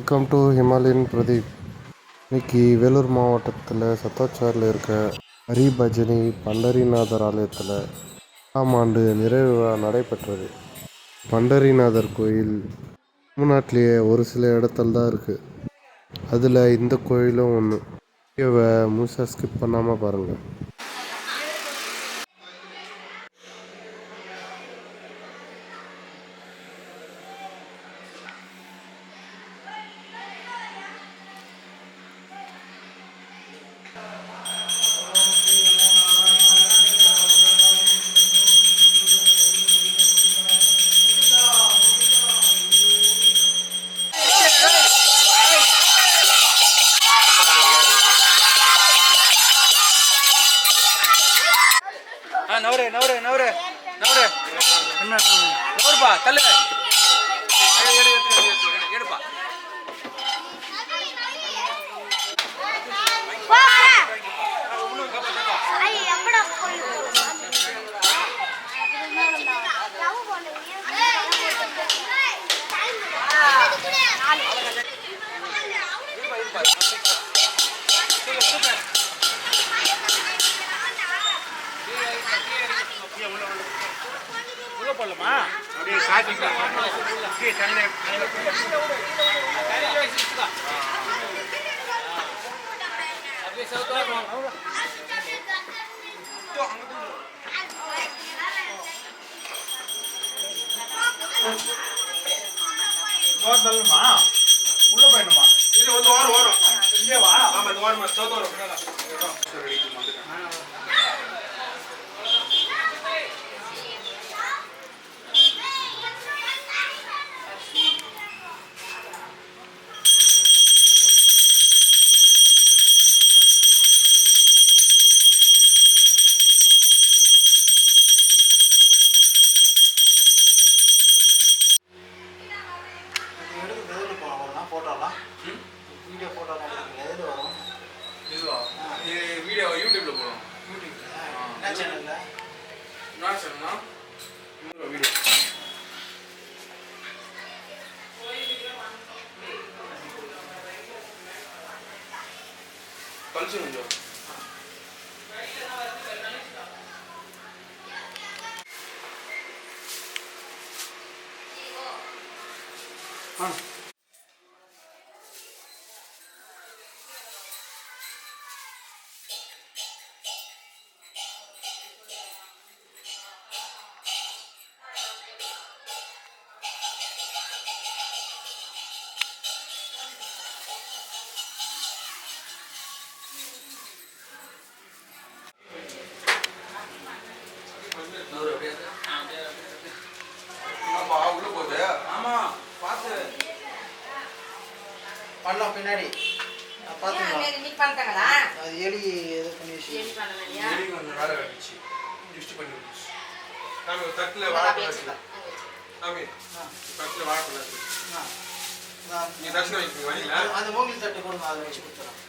Welcome to Himalayan Pradeep. இன்னைக்கு வேலூர் மாவட்டத்தில் சத்தோச்சாரில் இருக்க ஹரிபஜனி பண்டரிநாதர் ஆலயத்தில் 8ஆம் ஆண்டு நிறைவு விழா நடைபெற்றது. பண்டரிநாதர் கோயில் தமிழ்நாட்டிலேயே ஒரு சில இடத்துல தான் இருக்குது. அதில் இந்த கோயிலும் ஒன்று. வீடியோவை முழுசாக ஸ்கிப் பண்ணாமல் பாருங்கள். நவரு நவரு நவரு நவரு என்ன நவருப்பா தள்ளு எடுப்பா போடலாமா அப்படியே சாத்திக்கலாம் அப்படியே தண்ணி அப்படியே சவுத்தா தள்ளுமா உள்ள போயிடணுமா இது வந்து வாரம் வரும் இங்கே வா ஆமா இந்த வாரம் சவுத்தா வரும் வீடியோ போட்டோலாம் எடுக்கிறீங்களா? எதில் வரும்? இதுவா இது வீடியோ யூடியூப்ல போடும். யூடியூப்ல என்ன சேனல்ல? நான் சொன்னா வீடியோ கல்ச்சு கொஞ்சம் உள்ள போகுது. ஆமா பார்த்து பண்ணலாம் பின்னாடி பார்த்துங்களா அது எலி இது பண்ணி எலி கொஞ்சம் வேலை கட்டிச்சு டிஸ்ட் பண்ணி விட்டுச்சு. நாம தட்டில் வாழைப்பழம் வச்சுக்கலாம். சாமி தட்டில் வாழைப்பழம் வச்சுக்கலாம். நீ தட்சிணை வைக்கணும் வரீங்களா? அந்த மூங்கில் தட்டு கொடுங்க, அதை வச்சு கொடுத்துறோம்.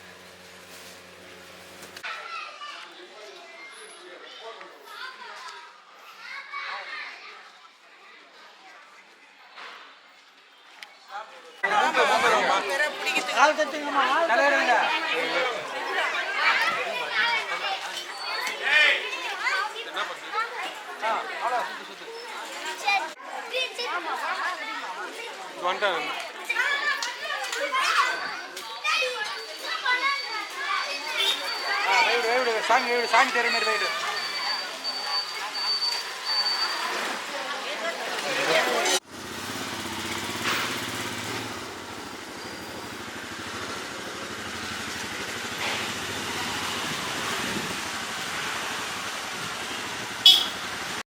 ஆள் தட்டுங்கம்மா, ஆள் தலையிடுங்க. சாமி சாமி தெரிய மாதிரி போயிட்டு